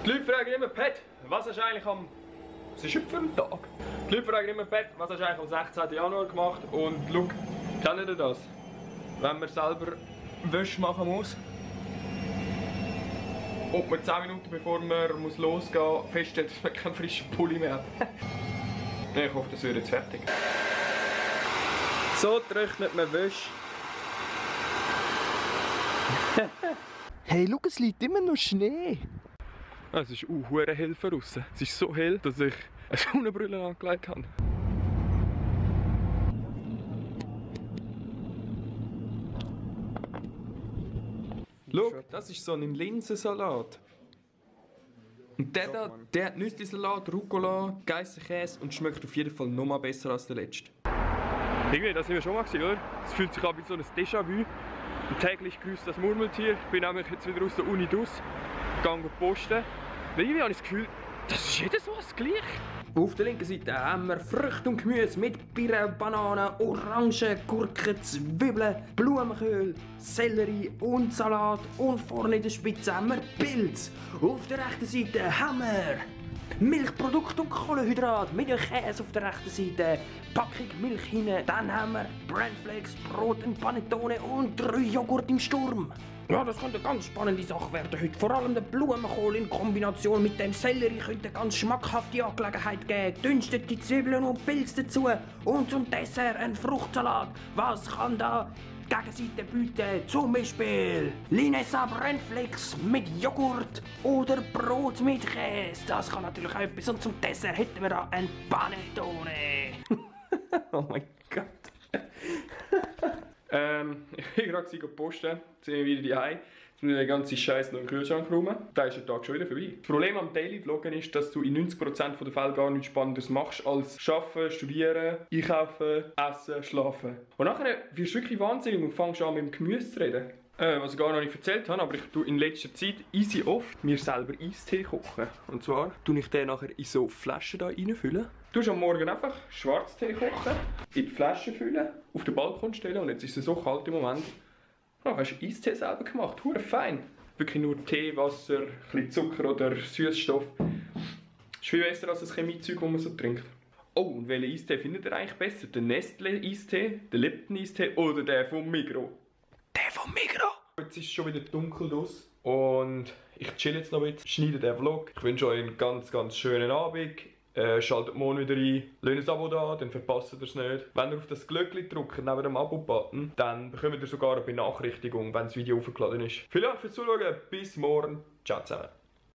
Die Leute fragen immer, Pat, was hast du eigentlich am... Was ist heute für ein Tag? Die Leute fragen immer, Pat, was hast du eigentlich am 16. Januar gemacht? Und schau, kennt ihr das? Wenn man selber Wäsche machen muss. Und man 10 Minuten bevor man muss losgehen muss, feststellt, dass man keinen frischen Pulli mehr hat. Ich hoffe, das wird jetzt fertig. So trocknet man Wäsche. Hey, schau, es liegt immer noch Schnee. Es ist hure hell draussen. Es ist so hell, dass ich eine Sonnenbrille angelegt habe. Schau, das ist so ein Linsensalat. Und der da, der hat Nüsslisalat, Rucola, Geissenkäse und schmeckt auf jeden Fall noch mal besser als der letzte. Irgendwie, das sind wir schon mal gesehen, oder? Es fühlt sich an wie so ein Déjà-vu. Ein täglich grüßt das Murmeltier. Ich bin nämlich jetzt wieder aus der Uni raus, gehe posten. Und irgendwie habe ich das Gefühl, das ist jedes Mal das Gleiche. Auf der linken Seite haben wir Früchte und Gemüse mit Birnen, Bananen, Orangen, Gurken, Zwiebeln, Blumenkohl, Sellerie und Salat. Und vorne in der Spitze haben wir Pilz. Auf der rechten Seite haben wir Milchprodukte und Kohlenhydrat mit dem Käse auf der rechten Seite, Packung Milch hinten. Dann haben wir Brandflakes, Brot, ein Panettone und 3 Joghurt im Sturm. Ja, das könnte eine ganz spannende Sache werden heute. Vor allem der Blumenkohl in Kombination mit dem Sellerie könnte eine ganz schmackhafte Angelegenheit geben. Dünstete Zwiebeln und Pilz dazu. Und zum Dessert ein Fruchtsalat. Was kann da Gegenseite bieten? Zum Beispiel Linessa Brandflakes mit Joghurt oder Brot mit Käse. Das kann natürlich auch etwas. Und zum Dessert hätten wir da ein Panettone. Oh mein Gott. Ich bin gerade posten, jetzt sind wir wieder die Hause. Jetzt muss ich den ganzen Scheiß noch in den Kühlschrank räumen. Da ist der Tag schon wieder vorbei. Das Problem am Daily Vloggen ist, dass du in 90% der Fälle gar nichts Spannendes machst als arbeiten, studieren, einkaufen, essen, schlafen. Und nachher wirst du wirklich wahnsinnig und fängst an mit dem Gemüse zu reden. Was ich gar noch nicht erzählt habe, aber ich tue in letzter Zeit easy oft mir selber Eistee kochen. Und zwar tue ich den nachher in so Flaschen hier reinfüllen. Du tust am Morgen einfach Schwarztee kochen, in die Flasche füllen, auf den Balkon stellen und jetzt ist es so kalt im Moment. Oh, hast du Eistee selber gemacht, hure fein. Wirklich nur Tee, Wasser, ein bisschen Zucker oder Süßstoff. Ist viel besser als das Chemiezeug, das man so trinkt. Oh, und welchen Eistee findet ihr eigentlich besser? Den Nestle-Eistee, den Lipton-Eistee oder den vom Migros? Der vom Migros! Jetzt ist es schon wieder dunkel draus und ich chill jetzt noch ein bisschen, schneide den Vlog. Ich wünsche euch einen ganz, ganz schönen Abend. Schaltet morgen wieder ein, lasst ein Abo da, dann verpasst ihr es nicht. Wenn ihr auf das Glöckchen drückt, neben dem Abo-Button, dann bekommt ihr sogar eine Benachrichtigung, wenn das Video aufgeladen ist. Vielen Dank fürs Zuschauen, bis morgen, ciao zusammen.